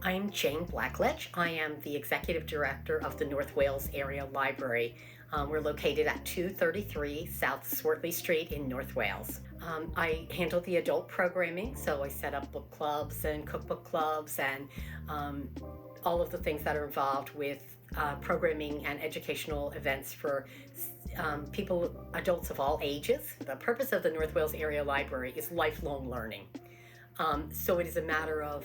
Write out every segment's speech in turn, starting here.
I'm Jane Blackledge. I am the Executive Director of the North Wales Area Library. We're located at 233 South Swartley Street in North Wales. I handle the adult programming, so I set up book clubs and cookbook clubs and all of the things that are involved with programming and educational events for people, adults of all ages. The purpose of the North Wales Area Library is lifelong learning. So it is a matter of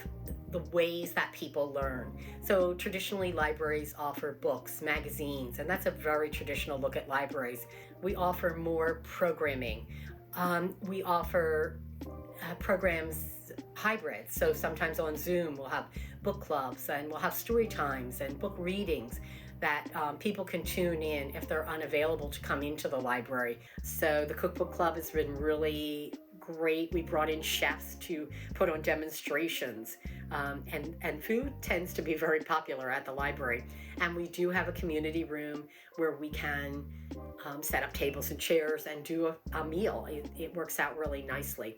the ways that people learn. So traditionally libraries offer books, magazines, and that's a very traditional look at libraries. We offer more programming. We offer programs hybrid. So sometimes on Zoom we'll have book clubs and we'll have story times and book readings that people can tune in if they're unavailable to come into the library. So the Cookbook Club has been really great. We brought in chefs to put on demonstrations, and food tends to be very popular at the library. And we do have a community room where we can set up tables and chairs and do a meal. It works out really nicely.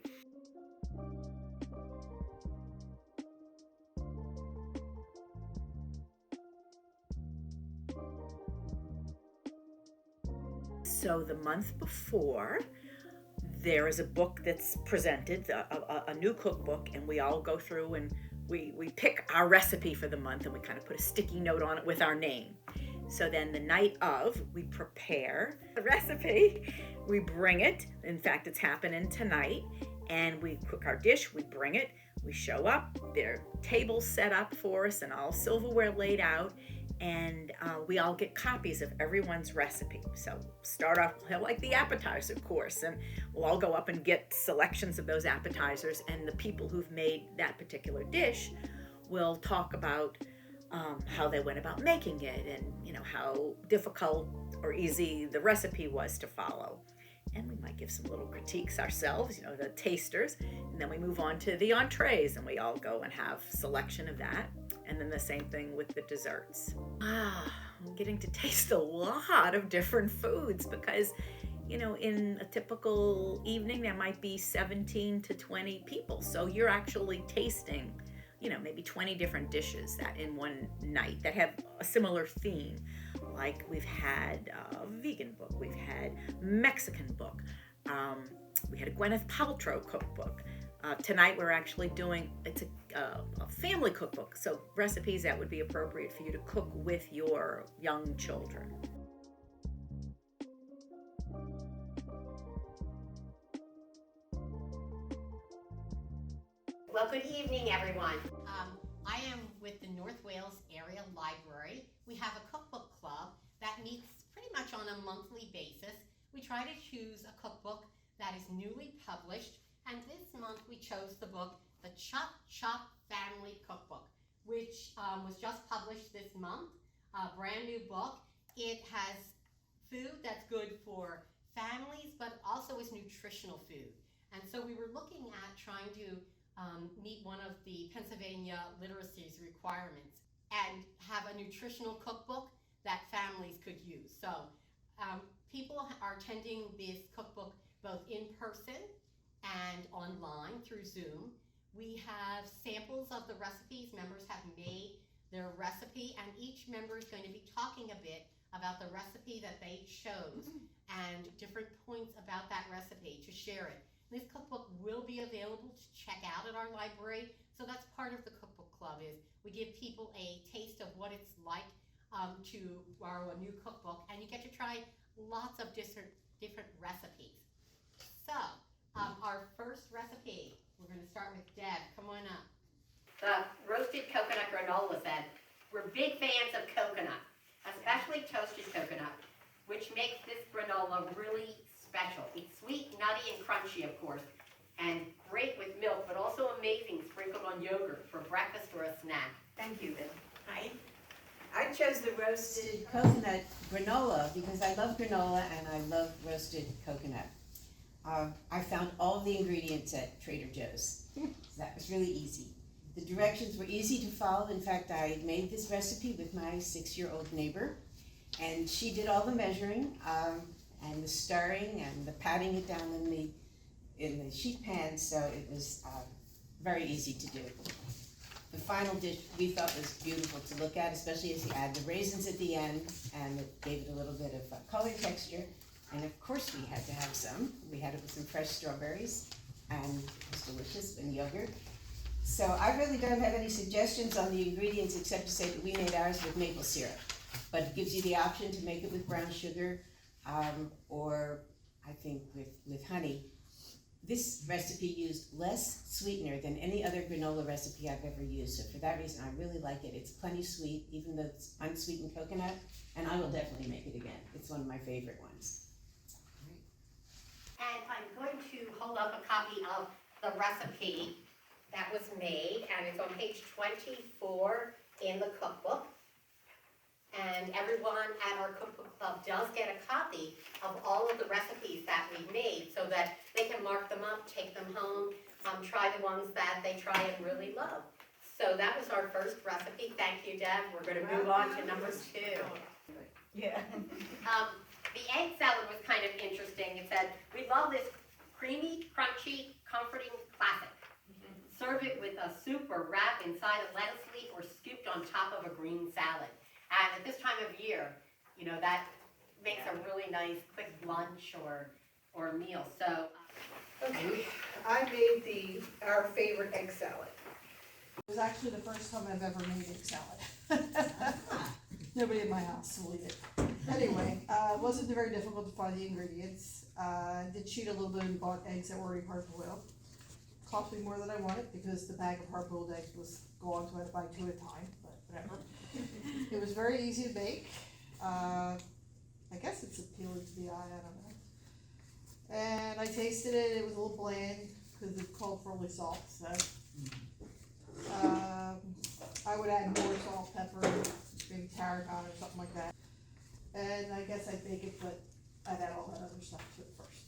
So the month before, there is a book that's presented, a new cookbook, and we all go through and we pick our recipe for the month, and we kind of put a sticky note on it with our name. So then the night of, we prepare the recipe, we bring it. In fact, it's happening tonight, and we cook our dish, we bring it, we show up, there are tables set up for us and all silverware laid out, and we all get copies of everyone's recipe. So start off like the appetizer course, and we'll all go up and get selections of those appetizers, and the people who've made that particular dish will talk about how they went about making it, and how difficult or easy the recipe was to follow. And we might give some little critiques ourselves, the tasters, and then we move on to the entrees, and we all go and have selection of that. And then the same thing with the desserts. I'm getting to taste a lot of different foods because, in a typical evening, there might be 17 to 20 people. So you're actually tasting, maybe 20 different dishes that in one night that have a similar theme. Like we've had a vegan book, we've had Mexican book, we had a Gwyneth Paltrow cookbook. Tonight we're actually doing, it's a family cookbook, so recipes that would be appropriate for you to cook with your young children. Well, good evening, everyone. I am with the North Wales Area Library. We have a cookbook club that meets pretty much on a monthly basis. We try to choose a cookbook that is newly published, and this month we chose the book, The Chop Chop Family Cookbook, which was just published this month, a brand new book. It has food that's good for families, but also is nutritional food. And so we were looking at trying to meet one of the Pennsylvania literacy's requirements and have a nutritional cookbook that families could use. So people are attending this cookbook both in person and online through Zoom. We have samples of the recipes. Members have made their recipe, and each member is going to be talking a bit about the recipe that they chose and different points about that recipe to share it. This cookbook will be available to check out at our library. So that's part of the cookbook club, is we give people a taste of what it's like to borrow a new cookbook, and you get to try lots of different recipes. So our first recipe, we're going to start with Deb. Come on up. The roasted coconut granola said, we're big fans of coconut, especially toasted coconut, which makes this granola really special. It's sweet, nutty, and crunchy, of course, and great with milk, but also amazing sprinkled on yogurt for breakfast or a snack. Thank you, Lynn. Hi. I chose the roasted coconut granola because I love granola and I love roasted coconut. I found all the ingredients at Trader Joe's, so that was really easy. The directions were easy to follow. In fact, I made this recipe with my 6-year-old neighbor, and she did all the measuring and the stirring and the patting it down in the sheet pan, so it was very easy to do. The final dish we thought was beautiful to look at, especially as you add the raisins at the end, and it gave it a little bit of color texture. And of course we had to have some. We had it with some fresh strawberries, and it was delicious, and yogurt. So I really don't have any suggestions on the ingredients except to say that we made ours with maple syrup. But it gives you the option to make it with brown sugar, or I think with honey. This recipe used less sweetener than any other granola recipe I've ever used, so for that reason I really like it. It's plenty sweet, even though it's unsweetened coconut, and I will definitely make it again. It's one of my favorite ones. And I'm going to hold up a copy of the recipe that was made, and it's on page 24 in the cookbook. And everyone at our cookbook club does get a copy of all of the recipes that we made so that they can mark them up, take them home, try the ones that they try and really love. So that was our first recipe. Thank you, Deb. We're going to move on to number 2. Yeah. The egg salad was kind of interesting. It said, we love this creamy, crunchy, comforting classic. Serve it with a soup or wrap inside a lettuce leaf or scooped on top of a green salad. And at this time of year, you know, that makes a really nice quick lunch or meal. So, Okay, I made our favorite egg salad. It was actually the first time I've ever made egg salad. Nobody in my house will eat it. Anyway, it wasn't very difficult to find the ingredients. I did cheat a little bit and bought eggs that were already hard boiled. Cost me more than I wanted because the bag of hard boiled eggs was gone, so I had to buy 2 at a time, but whatever. It was very easy to bake. I guess it's appealing to the eye, I don't know. And I tasted it, it was a little bland because it called for only salt, so. I would add more salt, pepper, maybe tarragon or something like that. And I guess I'd bake it, but I'd add all that other stuff to it first.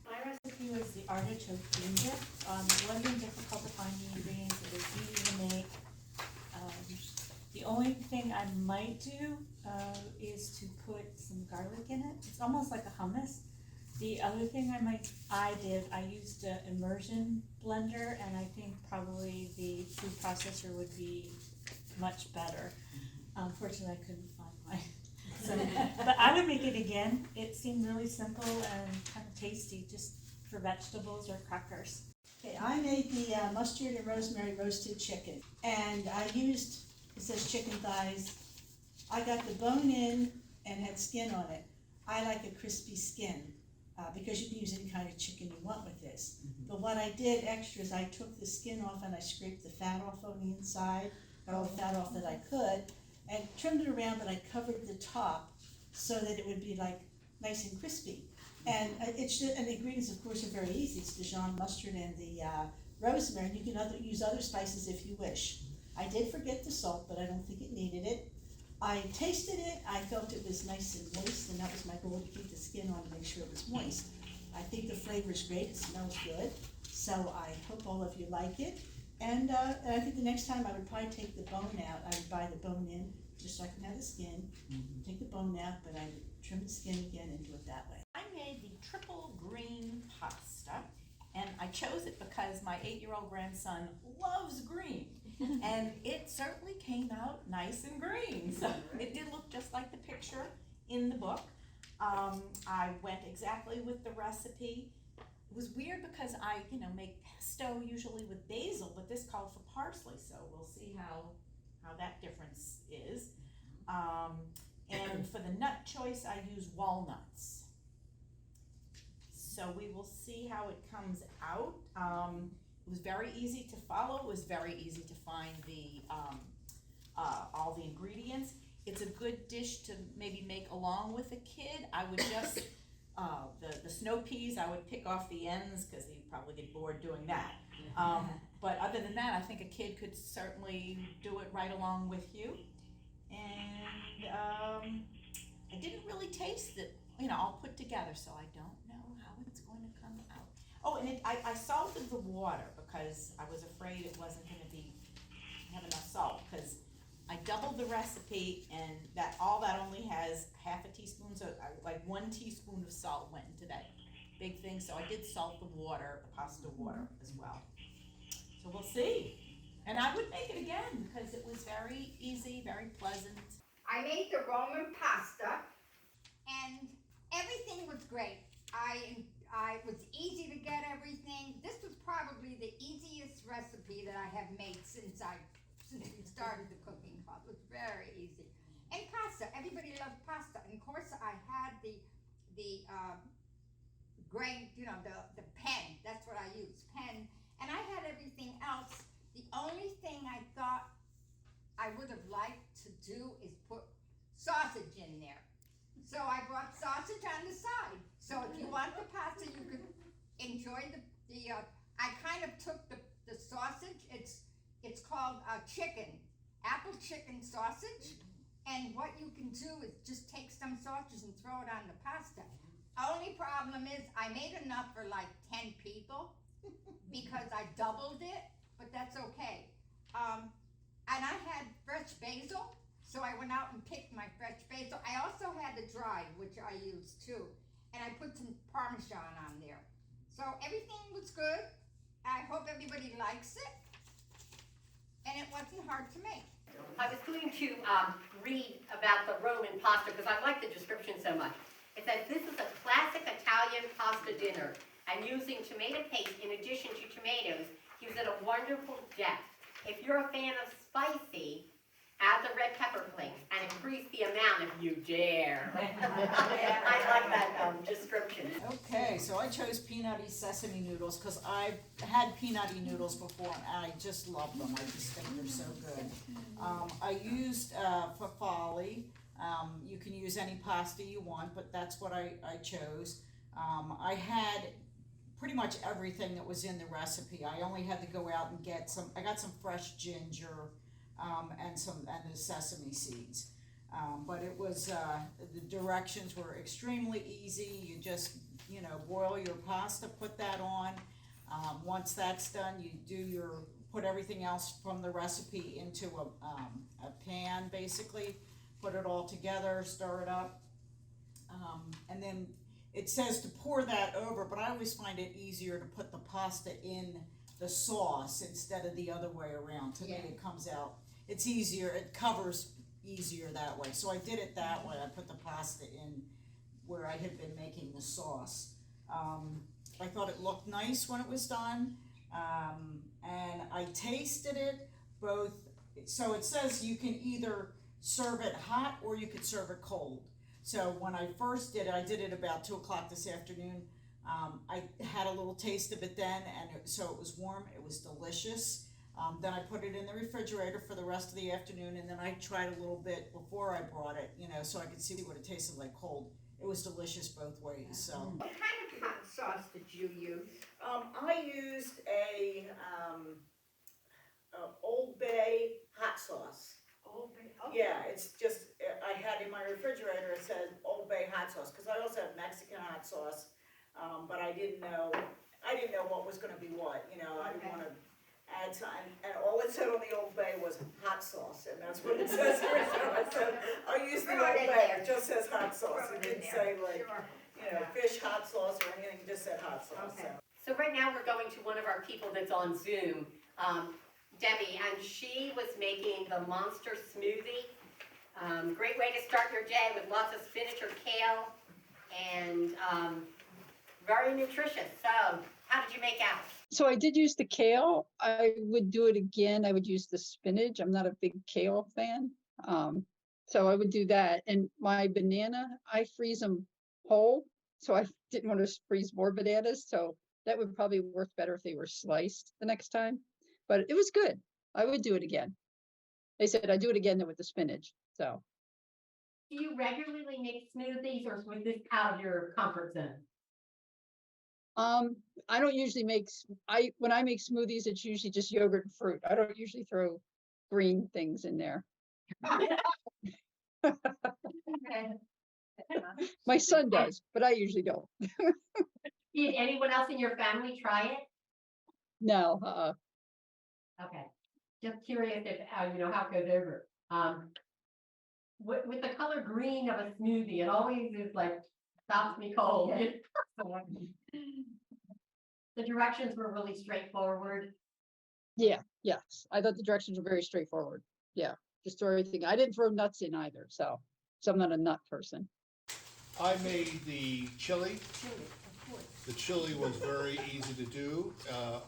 My recipe was the artichoke ginger. It wasn't difficult to find the ingredients, it was easy to make. The only thing I might do is to put some garlic in it. It's almost like a hummus. The other thing I used an immersion blender, and I think probably the food processor would be much better. Unfortunately, I couldn't find mine. So, but I would make it again. It seemed really simple and kind of tasty, just for vegetables or crackers. Okay, I made the mustard and rosemary roasted chicken, and I used, it says chicken thighs. I got the bone in and had skin on it. I like a crispy skin because you can use any kind of chicken you want with this. But what I did extra is I took the skin off and I scraped the fat off on the inside, got all the fat off that I could, and trimmed it around, but I covered the top so that it would be like nice and crispy. And and the ingredients, of course, are very easy. It's Dijon mustard and the rosemary. And you can use other spices if you wish. I did forget the salt, but I don't think it needed it. I tasted it. I felt it was nice and moist, and that was my goal, to keep the skin on to make sure it was moist. I think the flavor is great. It smells good. So I hope all of you like it. And I think the next time I would probably take the bone out. I would buy the bone in just so I can have the skin. Take the bone out, but I would trim the skin again and do it that way. I made the triple green pasta, and I chose it because my 8-year-old grandson loves green. And it certainly came out nice and green, so it did look just like the picture in the book. I went exactly with the recipe. It was weird because I, make pesto usually with basil, but this called for parsley, so we'll see how that difference is. And for the nut choice, I used walnuts. So we will see how it comes out. It was very easy to follow. It was very easy to find all the ingredients. It's a good dish to maybe make along with a kid. I would just, the snow peas, I would pick off the ends because he'd probably get bored doing that. But other than that, I think a kid could certainly do it right along with you. And I didn't really taste it, all put together, so I don't know how it's going to come out. Oh, and I salted the water because I was afraid it wasn't going to have enough salt, because I doubled the recipe, and all that only has half a teaspoon, so like 1 teaspoon of salt went into that big thing. So I did salt the water, the pasta water as well. So we'll see. And I would make it again because it was very easy, very pleasant. I made the Roman pasta, and everything was great. I was easy to get everything. This was probably the easiest recipe that I have made since we started the cooking club. It was very easy. And pasta, everybody loved pasta. And of course, I had the grain, the pen. That's what I used, pen. And I had everything else. The only thing I thought I would have liked to do is put sausage in there. So I brought sausage on the side. So if you want the pasta, you could enjoy I kind of took the sausage, it's called apple chicken sausage. And what you can do is just take some sausage and throw it on the pasta. Only problem is I made enough for like 10 people because I doubled it, but that's okay. And I had fresh basil, so I went out and picked my fresh basil. I also had the dried, which I used too. And I put some Parmesan on there. So everything was good. I hope everybody likes it. And it wasn't hard to make. I was going to read about the Roman pasta because I like the description so much. It says, this is a classic Italian pasta dinner, and using tomato paste in addition to tomatoes gives it a wonderful depth. If you're a fan of spicy, add the red pepper flakes and increase the amount if you dare. I like that description. Okay, so I chose peanutty sesame noodles because I've had peanutty noodles before and I just love them. I just think they're so good. I used farfalle. You can use any pasta you want, but that's what I chose. I had pretty much everything that was in the recipe. I only had to go out and get I got some fresh ginger and the sesame seeds. But it was, the directions were extremely easy. You just, boil your pasta, put that on. Once that's done, you put everything else from the recipe into a pan, basically. Put it all together, stir it up. And then it says to pour that over, but I always find it easier to put the pasta in the sauce instead of the other way around. To me, it comes out, it's easier, it covers easier that way. So I did it that way. I put the pasta in where I had been making the sauce. I thought it looked nice when it was done. And I tasted it both. So it says you can either serve it hot or you could serve it cold. So when I first did it, I did it about 2 o'clock this afternoon. I had a little taste of it then, and so it was warm, it was delicious. Then I put it in the refrigerator for the rest of the afternoon, and then I tried a little bit before I brought it, so I could see what it tasted like cold. It was delicious both ways, so. What kind of hot sauce did you use? I used a Old Bay hot sauce. Old Bay, okay. Yeah, it's just, I had in my refrigerator, it said Old Bay hot sauce, because I also have Mexican hot sauce, but I didn't know what was gonna be what, I didn't wanna add time, and all it said on the Old Bay was hot sauce, and that's what it says here, so I said, I'll use the Old Bay, it just says hot sauce, it didn't say like, fish hot sauce or anything, it just said hot sauce, so. So right now we're going to one of our people that's on Zoom, Debbie, and she was making the monster smoothie. Great way to start your day with lots of spinach or kale, and very nutritious. So how did you make out? So I did use the kale. I would do it again. I would use the spinach. I'm not a big kale fan. So I would do that. And my banana, I freeze them whole. So I didn't want to freeze more bananas. So that would probably work better if they were sliced the next time. But it was good. I would do it again. They said I'd do it again with the spinach. So. Do you regularly make smoothies, or was this out of your comfort zone? I don't usually when I make smoothies, it's usually just yogurt and fruit. I don't usually throw green things in there. My son does, but I usually don't. Did anyone else in your family try it? No, Okay, just curious if how it goes over. With the color green of a smoothie, it always is like stops me cold. The directions were really straightforward. Yeah, yes. I thought the directions were very straightforward. Yeah, just throw everything. I didn't throw nuts in either, so I'm not a nut person. I made the chili. The chili was very easy to do.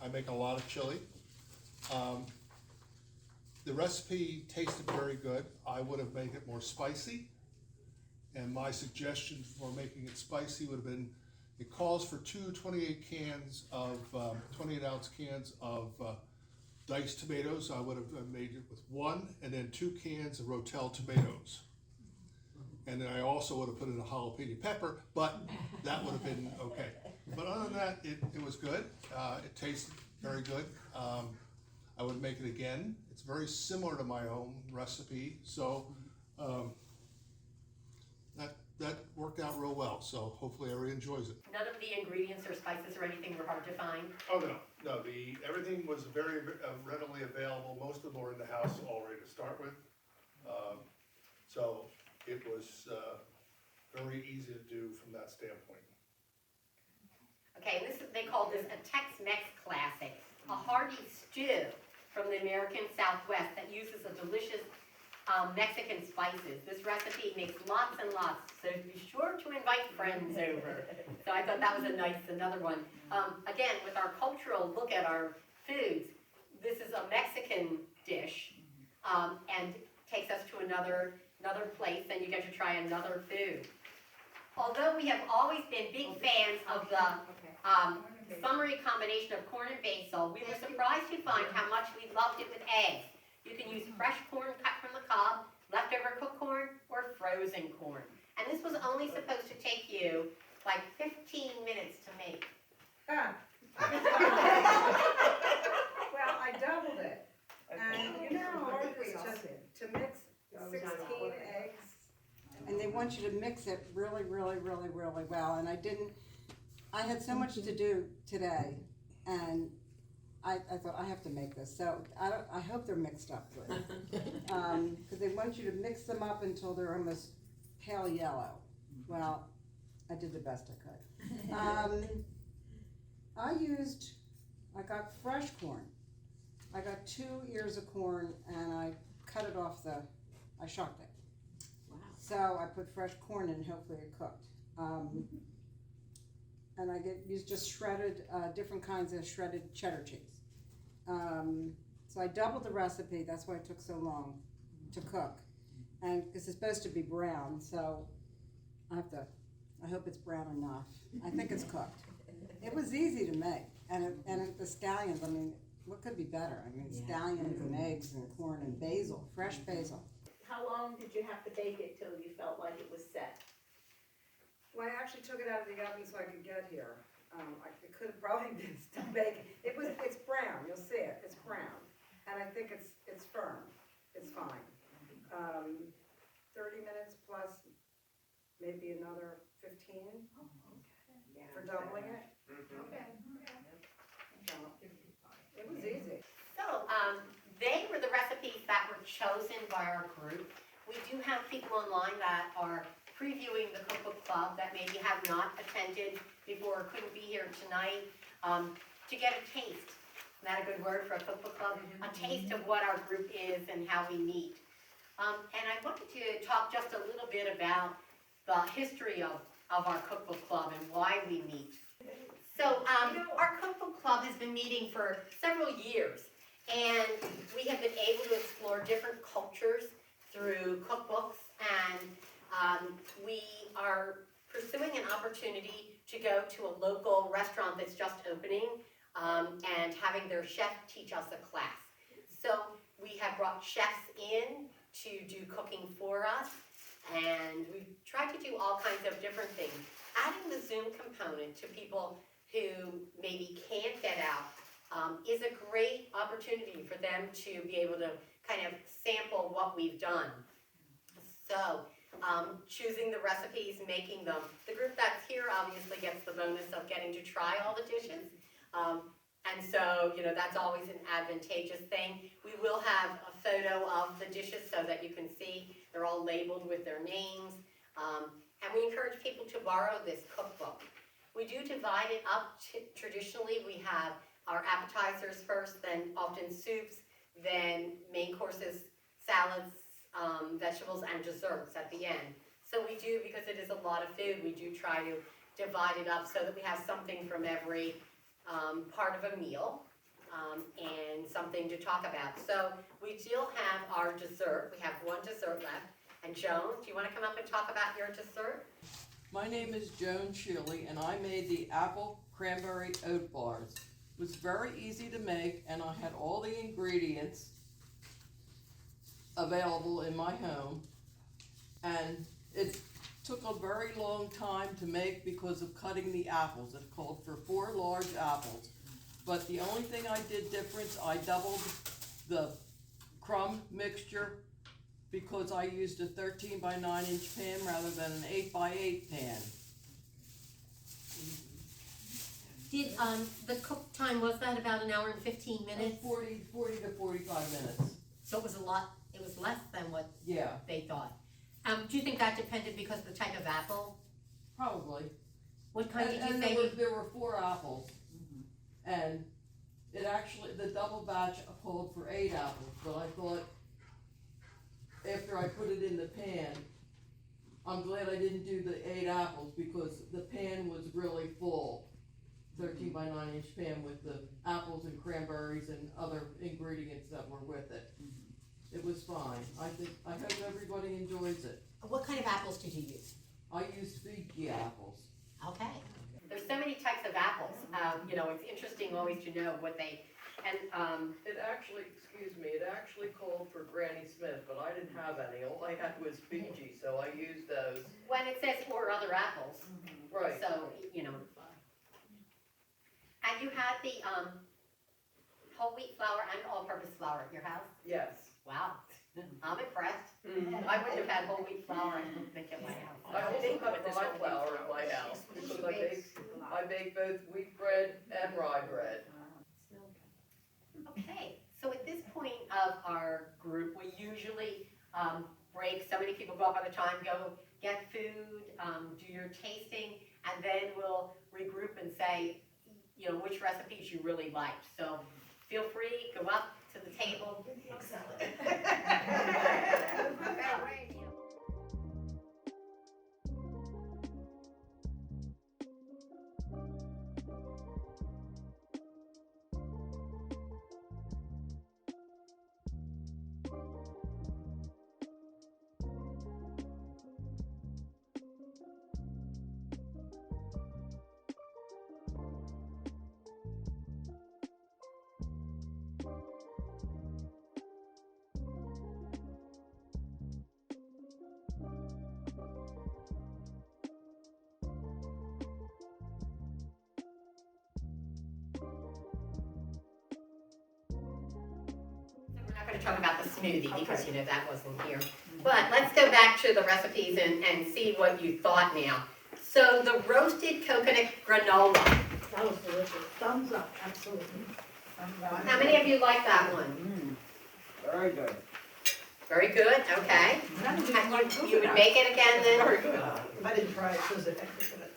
I make a lot of chili. The recipe tasted very good. I would have made it more spicy. And my suggestion for making it spicy would have been, it calls for 28 ounce cans of diced tomatoes. I would have made it with 1, and then 2 cans of Rotel tomatoes. And then I also would have put in a jalapeno pepper, but that would have been okay. But other than that, it was good. It tasted very good. I would make it again. It's very similar to my own recipe, so that worked out real well. So hopefully everybody enjoys it. None of the ingredients or spices or anything were hard to find. Oh no, everything was very readily available. Most of them were in the house already to start with, so it was very easy to do from that standpoint. Okay, they call this a Tex-Mex classic, a hearty stew from the American Southwest that uses a delicious Mexican spices. This recipe makes lots and lots, so be sure to invite friends over. So I thought that was another one. Again, with our cultural look at our foods, this is a Mexican dish, and takes us to another place, and you get to try another food. Although we have always been big fans of the summery combination of corn and basil, we were surprised to find how much we loved it with eggs. You can use fresh corn cut from the cob, leftover cooked corn, or frozen corn. And this was only supposed to take you like 15 minutes to make. Well, I doubled it. And you know how hard it is to mix 16 eggs. And they want you to mix it really, really, really, really well. And I had so much to do today, and I thought I have to make this. So I hope they're mixed up good. Because they want you to mix them up until they're almost pale yellow. Well, I did the best I could. I got fresh corn. I got 2 ears of corn, and I cut it off I shocked it. Wow. So I put fresh corn in, hopefully it cooked. And I used just shredded, different kinds of shredded cheddar cheese. So I doubled the recipe, that's why it took so long to cook. And because it's supposed to be brown, so I hope it's brown enough. I think it's cooked. It was easy to make, and the scallions, I mean, what could be better? I mean, scallions and eggs and corn and basil, fresh basil. How long did you have to bake it till you felt like it was set? Well, I actually took it out of the oven so I could get here. I could have probably been still baking. It's brown, you'll see it, it's brown. And I think it's firm, it's fine. 30 minutes plus maybe another 15 for doubling it. Okay. It was easy. So, they were the recipes that were chosen by our group. We do have people online that are previewing the Cookbook Club that maybe have not attended before or couldn't be here tonight, to get a taste. Isn't that a good word for a Cookbook Club? A taste of what our group is and how we meet. And I wanted to talk just a little bit about the history of our Cookbook Club and why we meet. So our Cookbook Club has been meeting for several years, and we have been able to explore different cultures through cookbooks, and we are pursuing an opportunity to go to a local restaurant that's just opening and having their chef teach us a class. So we have brought chefs in to do cooking for us, and we've tried to do all kinds of different things. Adding the Zoom component to people who maybe can't get out is a great opportunity for them to be able to kind of sample what we've done. So choosing the recipes, making them. The group that's here obviously gets the bonus of getting to try all the dishes. And so, you know, that's always an advantageous thing. We will have a photo of the dishes so that you can see they're all labeled with their names. And we encourage people to borrow this cookbook. We do divide it up. Traditionally, we have our appetizers first, then often soups, then main courses, salads, vegetables, and desserts at the end. So we do, because it is a lot of food, we do try to divide it up so that we have something from every part of a meal, and something to talk about. So we still have our dessert. We have one dessert left. And Joan, do you want to come up and talk about your dessert? My name is Joan Shealy, and I made the apple cranberry oat bars. It was very easy to make, and I had all the ingredients available in my home. And it took a very long time to make because of cutting the apples. It called for 4 large apples. But the only thing I did different, I doubled the crumb mixture because I used a 13 by 9 inch pan rather than an 8 by 8 pan. Did the cook time, was that about an hour and 15 minutes? 40 to 45 minutes. So it was a lot, it was less than what Yeah, they thought. Do you think that depended because of the type of apple? probably. What kind did you And say? there were 4 apples. And it actually, the double batch called for 8 apples, but I thought after I put it in the pan, I'm glad I didn't do the 8 apples because the pan was really full. 13 by 9 inch pan with the apples and cranberries and other ingredients that were with it. It was fine. I hope everybody enjoys it. What kind of apples did you use? I used Fiji apples. Okay. There's so many types of apples. You know, it's interesting always to know what they, and It actually, excuse me, it actually called for Granny Smith, but I didn't have any. All I had was Fiji, so I used those. when it says or other apples, Right. so, you know. And you had the whole wheat flour and all-purpose flour at your house? Yes. Wow, I'm impressed. Mhm. I wouldn't have had whole wheat flour, I don't think, at my house. I also have rye flour at my house because I bake both wheat bread and rye bread. Okay, so at this point of our group, we usually break, so many people go up at a time, go get food, do your tasting, and then we'll regroup and say, you know, which recipes you really liked. So feel free, go up to the table. We're not going to talk about the smoothie because, you know, that wasn't here. But let's go back to the recipes and see what you thought now. So the roasted coconut granola. That was delicious. Thumbs up, absolutely. How many of you like that one? Very good. Very good, okay. You would make it again then? Very good. I didn't try it, so is it extra good?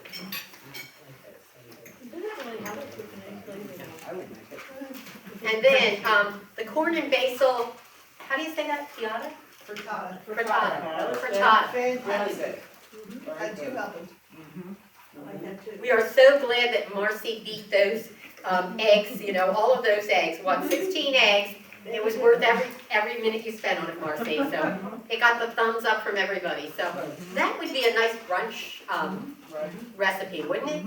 Did that really have it with an egg flavor? I would make it. And then the corn and basil, how do you say that? Piata? Frittata. Frittata. Frittata. Fantastic. Very Had 2 good. of them. I like that too. We are so glad that Marcy beat those eggs, you know, all of those eggs. What, 16 eggs? It was worth every minute you spent on it, Marcy. So it got the thumbs up from everybody. So that would be a nice brunch recipe, wouldn't it?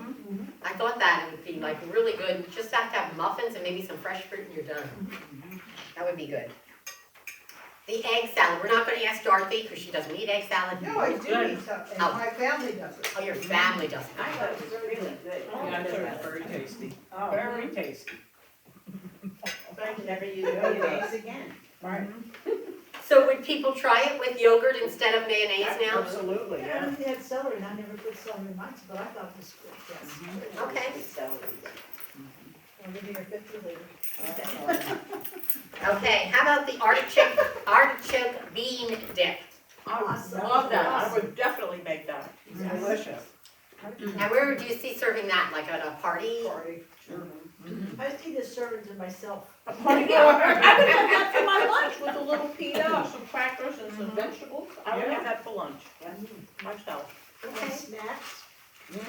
I thought that would be like really good. You just have to have muffins and maybe some fresh fruit and you're done. That would be good. The egg salad, we're not going to ask Dorothy because she doesn't eat egg salad. No, I do eat something, and Oh. my family does it. Oh, your family doesn't. I thought it was really good. Yeah, I thought it was very tasty. Oh. Very tasty. Thank you, never use eggs again. Right. So would people try it with yogurt instead of mayonnaise now? Absolutely, I only had celery, and I never put celery in mine, but I thought it was good, yes. Okay. I'll give you your 50 later. Okay, how about the artichoke bean dip? Awesome. Love that, I would definitely make that. Yes. Delicious. And where do you see serving that? Like at a party? Party. I just either serve it to myself. I would have that for my lunch with a little pita, some crackers and some vegetables. I would have that for lunch, myself. And snacks.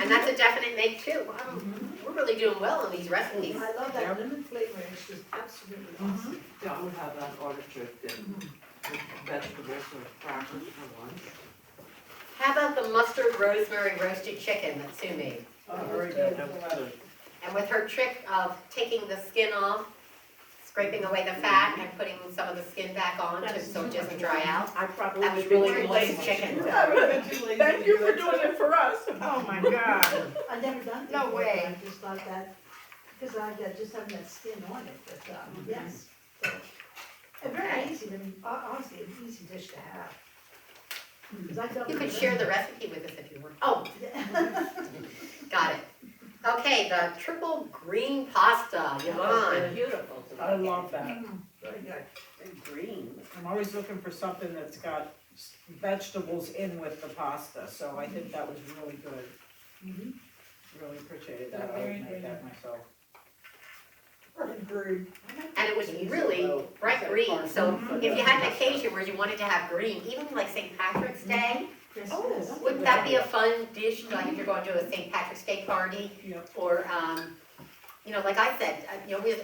And that's a definite make too. Wow, we're really doing well on these recipes. I love that lemon flavor, it's just absolutely awesome. Yeah, we have that artichoke and vegetables or crackers for lunch. How about the mustard rosemary roasted chicken that Sue made? Very good, that was good. And with her trick of taking the skin off, scraping away the fat and putting some of the skin back on so it doesn't dry out. I probably That was would be really too good lazy. chicken. Thank you for doing it for us. Oh my God. I've never done it No before, way. but I just thought that, because I just having that skin on it, but, yes. So, and very easy, I mean, honestly, an easy dish to have. 'Cause I don't You could really- share the recipe with us if you want. Oh, Yeah. got it. Okay, the triple green pasta, Yvonne. Beautiful. I love that. Very good. And green. I'm always looking for something that's got vegetables in with the pasta, so I think that was really good. Really appreciated that. I would make that myself. And it was really bright green, so if you had an occasion where you wanted to have green, even like St. Patrick's Day, Oh, wouldn't that be a fun dish, like if you're going to a St. Patrick's Day party? Yep. Or, you know, like I said,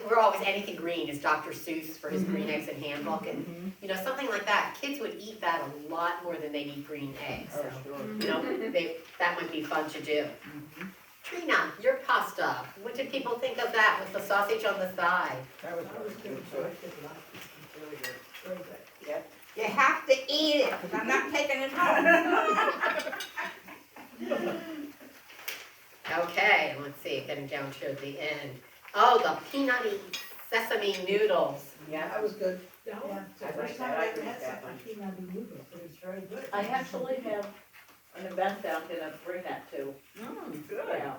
we're always anything green is Dr. Seuss for his green eggs and handbook, and, you know, something like that, kids would eat that a lot more than they eat green eggs, so, you know, that might be fun to do. Trina, your pasta, what did people think of that with the sausage on the side? That was That was really good, good. very good. Very good. You have to eat it, because I'm not taking it home. Okay, let's see, getting down to the end. Oh, the peanutty sesame noodles. Yeah. That was good. Yeah, it's the I first like time that. I I ever agree had with that some one. peanut noodles, but it's very good. I actually have an event that I'm gonna bring that to. Good. Yeah.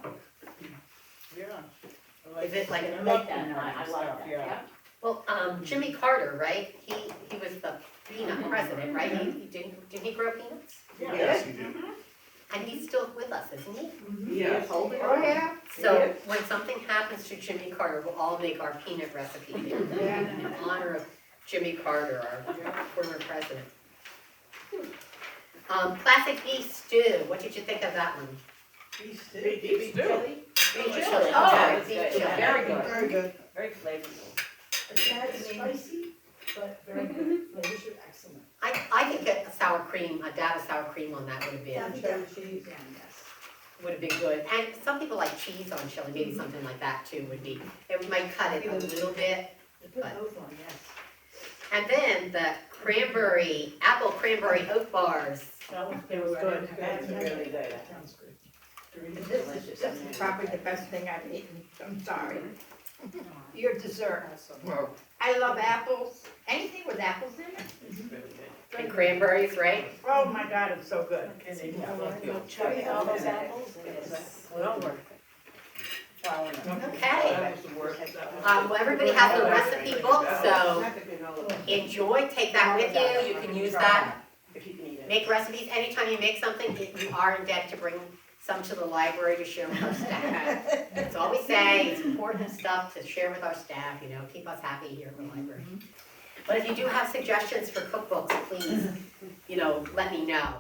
Yeah. Is it like I like that, I like that, yeah. Well, Jimmy Carter, right? He was the peanut president, right? Didn't he grow peanuts? Yes, he did. And he's still with us, isn't he? Yes. Oh, yeah. So when something happens to Jimmy Carter, we'll all make our peanut recipe in honor of Jimmy Carter, our former president. Classic beef stew, what did you think of that one? Beef stew. Beef chili. Oh, Okay, it's beef good, chili. yeah, very good, Very good. very flavorful. It's not spicy, but very good. Flavors are excellent. I could get a sour cream, a dab of sour cream on that would have been, Cheese, yes. would have been good. And some people like cheese on chili, maybe something like that too would be, it might cut it a little bit. You put But- both on, yes. And then the apple cranberry oat bars. It was good. That's really good. Sounds good. This is probably the best thing I've eaten, I'm sorry. Your dessert. I love apples, anything with apples in it. And cranberries, right? Oh my God, it's so good. Try all those apples. Well worth it. Okay. Well, everybody has the recipe book, so enjoy, take that with you. You can use that. If you can eat it. Make recipes. Anytime you make something, you are indebted to bring some to the library to share with our staff. That's all we say. It's important stuff to share with our staff, you know, keep us happy here at the library. But if you do have suggestions for cookbooks, please, you know, let me know.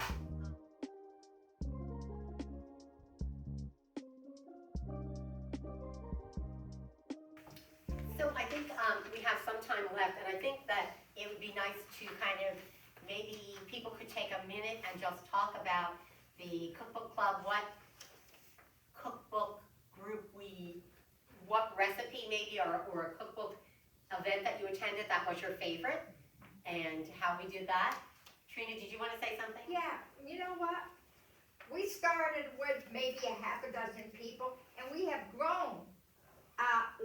So I think we have some time left, and I think that it would be nice to kind of, maybe people could take a minute and just talk about the cookbook club, what cookbook group what recipe maybe, or a cookbook event that you attended that was your favorite, and how we did that. Trina, did you want to say something? Yeah, you know what? We started with maybe a half a dozen people, and we have grown.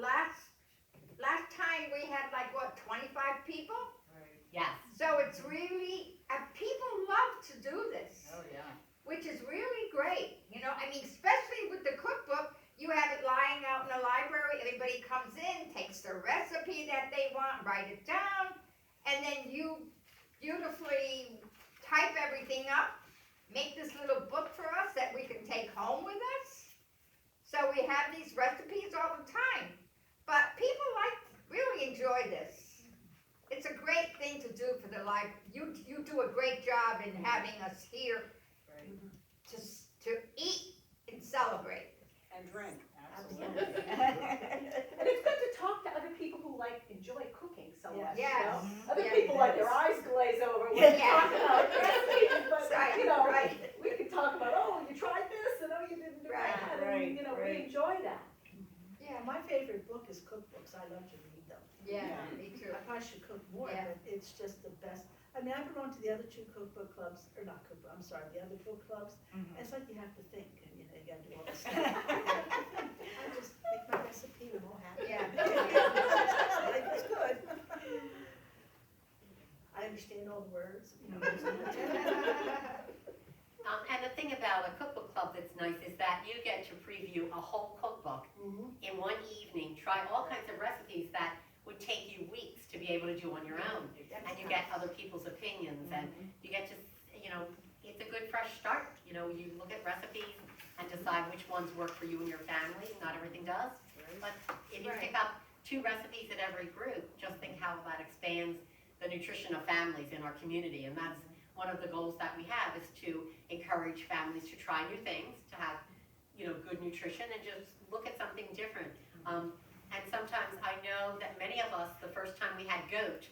Last time we had like, what, 25 people? Yes. So it's really, people love to do this. Oh, yeah. Which is really great, you know, I mean, especially with the cookbook, you have it lying out in the library, everybody comes in, takes the recipe that they want, write it down, and then you beautifully type everything up, make this little book for us that we can take home with us, have these recipes all the time. But people really enjoy this. It's a great thing to do for the library. You do a great job in having us here to eat and celebrate. And drink. Absolutely. And it's good to talk to other people who enjoy cooking so much. Yes. You know? Other Yes. people their eyes glaze over when Yes. you talk about recipes, but Right. we can talk about, oh, you tried this, and oh, you didn't do Right. that, and we enjoy that. Yeah. My favorite book is cookbooks. I love to read them. Yeah, me too. I probably should cook more, Yeah. but it's just the best. I mean, I belong to the other two cookbook clubs, or not cookbook, I'm sorry, the other book clubs. And it's like you have to think, and you gotta do all this stuff. I just make my recipe and I'm all happy. Yeah. Life is good. I understand all the words, And the thing about a cookbook club that's nice is that you get to preview a whole cookbook in one evening, try all kinds of recipes that would take you weeks to be able to do on your own. And you get other people's opinions, and you get to, it's a good fresh start. You look at recipes and decide which ones work for you and your family. Not everything does. But if you pick up 2 recipes in every group, just think how that expands the nutrition of families in our community. And that's one of the goals that we have, is to encourage families to try new things, to have, good nutrition, and just look at something different. And sometimes I know that many of us, the first time we had goat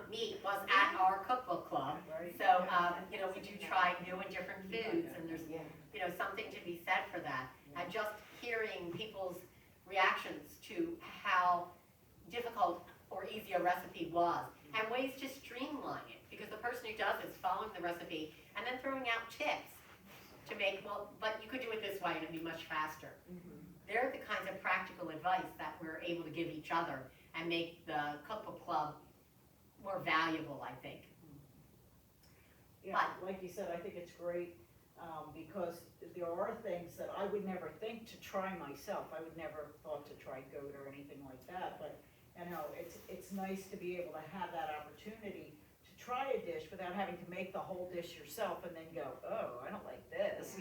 meat was at our cookbook club. So, we do try new and different foods, and there's, something to be said for that. And just hearing people's reactions to how difficult or easy a recipe was, and ways to streamline it, because the person who does it is following the recipe and then throwing out tips to make, but you could do it this way and it'd be much faster. They're the kinds of practical advice that we're able to give each other and make the cookbook club more valuable, I think. Yeah, like you said, I think it's great, because there are things that I would never think to try myself. I would never thought to try goat or anything like that, but it's nice to be able to have that opportunity to try a dish without having to make the whole dish yourself and then go, oh, I don't like this.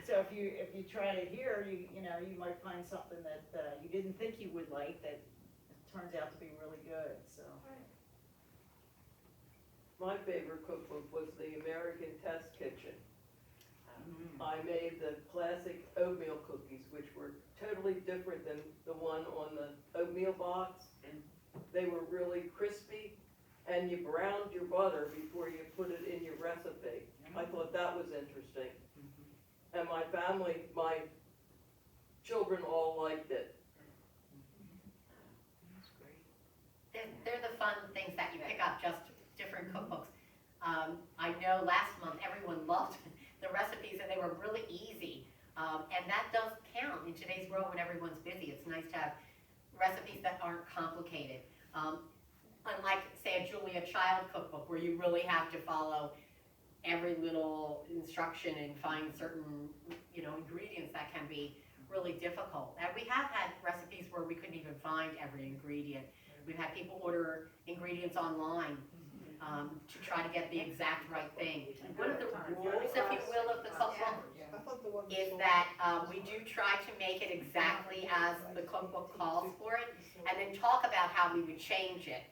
So if you tried it here, you might find something that you didn't think you would like that turns out to be really good. So. My favorite cookbook was the American Test Kitchen. I made the classic oatmeal cookies, which were totally different than the one on the oatmeal box. They were really crispy, and you browned your butter before you put it in your recipe. I thought that was interesting. And my family, my children all liked it. They're the fun things that you pick up, just different cookbooks. I know last month everyone loved the recipes, and they were really easy. And that does count in today's world when everyone's busy. It's nice to have recipes that aren't complicated. Unlike, say, a Julia Child cookbook, where you really have to follow every little instruction and find certain, ingredients that can be really difficult. And we have had recipes where we couldn't even find every ingredient. We've had people order ingredients online to try to get the exact right thing. One of the rules, if you will, of the cookbook is that we do try to make it exactly as the cookbook calls for it, and then talk about how we would change it,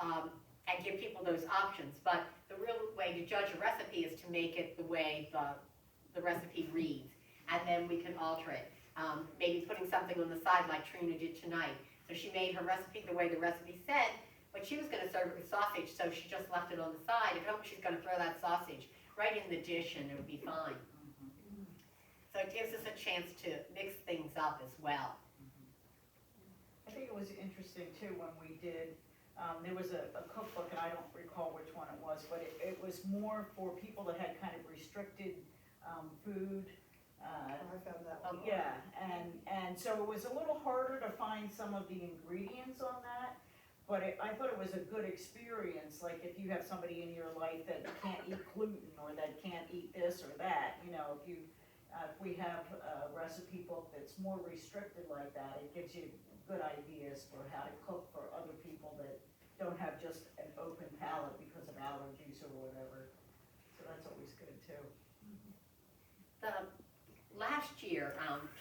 and give people those options. But the real way to judge a recipe is to make it the way the recipe reads, and then we can alter it. Maybe putting something on the side like Trina did tonight. So she made her recipe the way the recipe said, but she was going to serve it with sausage, so she just left it on the side. At home, she's going to throw that sausage right in the dish, and it would be fine. So it gives us a chance to mix things up as well. I think it was interesting too when we did, there was a cookbook, and I don't recall which one it was, but it was more for people that had kind of restricted food. I found that one. Yeah, and so it was a little harder to find some of the ingredients on that, but I thought it was a good experience. Like if you have somebody in your life that can't eat gluten or that can't eat this or that, if we have a recipe book that's more restricted like that, it gives you good ideas for how to cook for other people that don't have just an open palate because of allergies or whatever. So that's always good too. last year,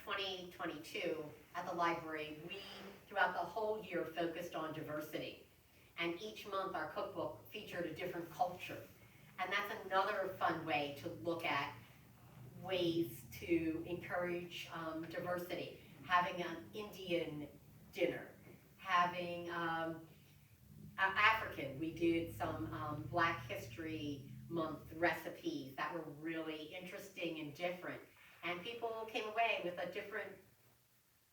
2022, at the library, we, throughout the whole year, focused on diversity. And each month, our cookbook featured a different culture. And that's another fun way to look at ways to encourage diversity. Having an Indian dinner, having African. We did some Black History Month recipes that were really interesting and different. And people came away with a different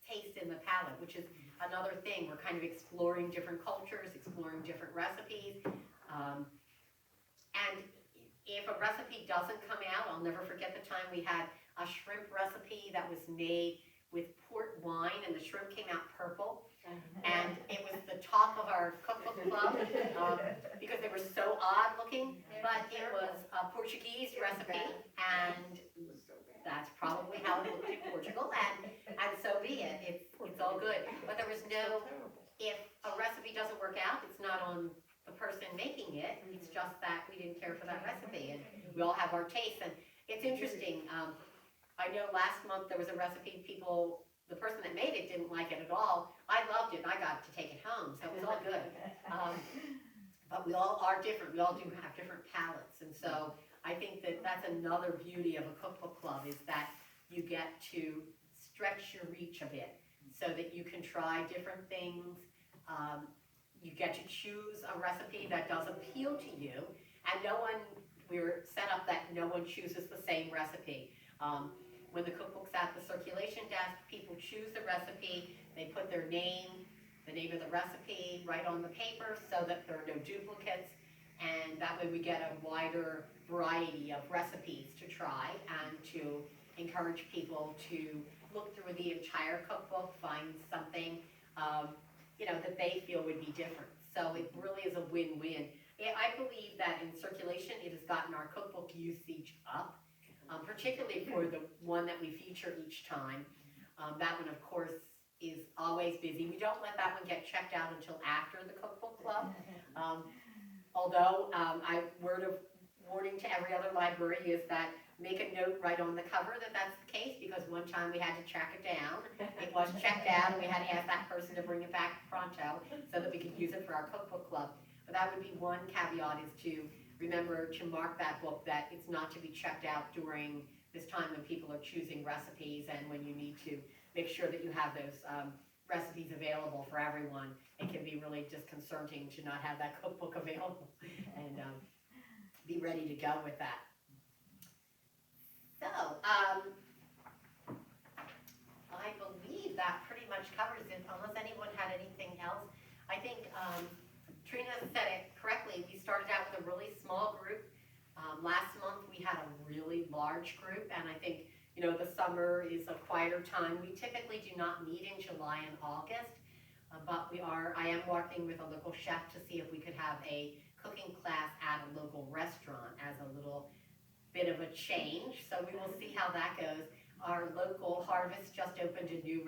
taste in the palate, which is another thing. We're kind of exploring different cultures, exploring different recipes. And if a recipe doesn't come out, I'll never forget the time we had a shrimp recipe that was made with port wine, and the shrimp came out purple. And it was the talk of our cookbook club because they were so odd looking, but it was a Portuguese recipe, and that's probably how it looked in Portugal, and so be it. It's all good. But there was no, if a recipe doesn't work out, it's not on the person making it, it's just that we didn't care for that recipe, and we all have our tastes. And it's interesting, I know last month there was a recipe the person that made it didn't like it at all. I loved it, I got to take it home, so it was all good. But we all are different, we all do have different palates, and so I think that that's another beauty of a cookbook club, is that you get to stretch your reach a bit so that you can try different things. You get to choose a recipe that does appeal to you, and we're set up that no one chooses the same recipe. When the cookbook's at the circulation desk, people choose the recipe, they put their name, the name of the recipe right on the paper so that there are no duplicates, and that way we get a wider variety of recipes to try and to encourage people to look through the entire cookbook, find something that they feel would be different. So it really is a win-win. I believe that in circulation it has gotten our cookbook usage up. Particularly for the one that we feature each time. That one, of course, is always busy. We don't let that one get checked out until after the cookbook club. Although, word of warning to every other library is that make a note right on the cover that that's the case, because one time we had to track it down. It was checked out, and we had to ask that person to bring it back pronto so that we could use it for our cookbook club. But that would be one caveat, is to remember to mark that book that it's not to be checked out during this time when people are choosing recipes, and when you need to make sure that you have those recipes available for everyone. It can be really disconcerting to not have that cookbook available and be ready to go with that. So, I believe that pretty much covers it, unless anyone had anything else. I think Trina said it correctly. We started out with a really small group. Last month we had a really large group, and I think the summer is a quieter time. We typically do not meet in July and August, but I am working with a local chef to see if we could have a cooking class at a local restaurant as a little bit of a change. So we will see how that goes. Our local Harvest just opened a new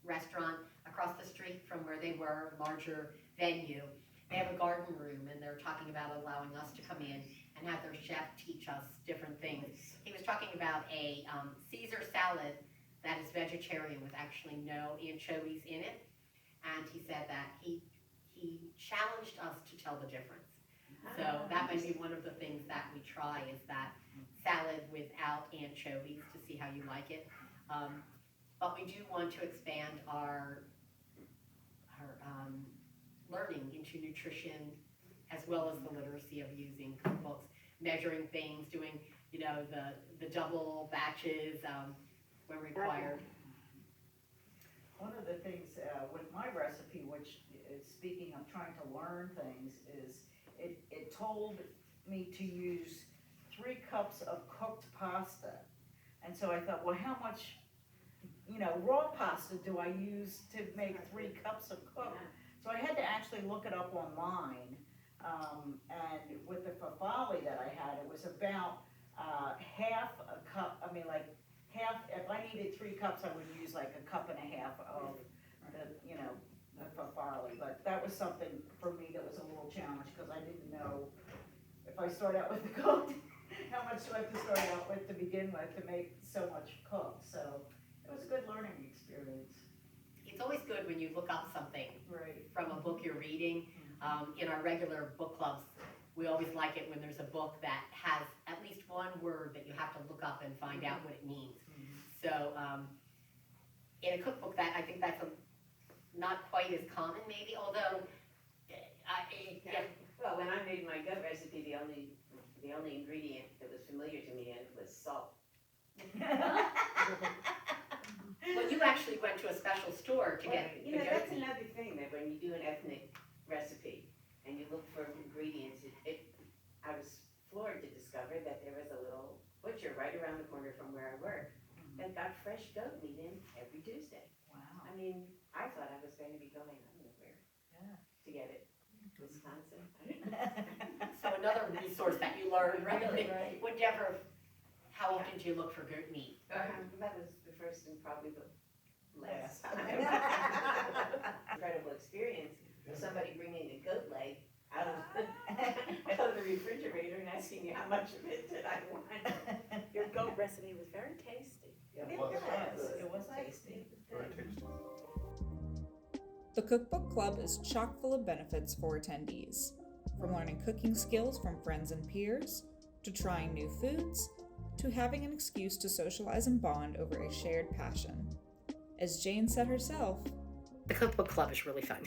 restaurant across the street from where they were, larger venue. They have a garden room, and they're talking about allowing us to come in and have their chef teach us different things. He was talking about a Caesar salad that is vegetarian with actually no anchovies in it, and he said that he challenged us to tell the difference. So that might be one of the things that we try, is that salad without anchovies, to see how you like it. But we do want to expand our learning into nutrition, as well as the literacy of using cookbooks, measuring things, doing the double batches when required. One of the things with my recipe, which is, speaking of trying to learn things, is it told me to use 3 cups of cooked pasta. And so I thought, well, how much raw pasta do I use to make 3 cups of cooked? So I had to actually look it up online, and with the farfalle that I had, it was about half a cup. I mean, like half. If I needed 3 cups, I would use like 1.5 cups of the farfalle. But that was something for me that was a little challenge, because I didn't know if I start out with the cooked, how much do I have to start out with to begin with to make so much cook, so it was a good learning experience. It's always good when you look up something Right. from a book you're reading. In our regular book clubs, we always like it when there's a book that has at least one word that you have to look up and find out what it means. So in a cookbook, that I think that's not quite as common maybe, although yeah. Well, when I made my goat recipe, the only ingredient that was familiar to me was salt. Well, you actually went to a special store to get You the know, goat that's meat. another thing, that when you do an ethnic recipe and you look for ingredients, I was floored to discover that there was a little butcher right around the corner from where I work that got fresh goat meat in every Tuesday. Wow. I mean, I thought I was going to be going, I don't know where, to get it. Wisconsin. So another resource that you learned, right? Right. Would you ever, how often do you look for goat meat? That was the first and probably the last time. Incredible experience of somebody bringing a goat leg out of the refrigerator and asking me how much of it did I want. Your goat recipe was very tasty. It was. It was tasty. Very tasty. The Cookbook Club is chock full of benefits for attendees, from learning cooking skills from friends and peers, to trying new foods, to having an excuse to socialize and bond over a shared passion. As Jane said herself, The Cookbook Club is really fun.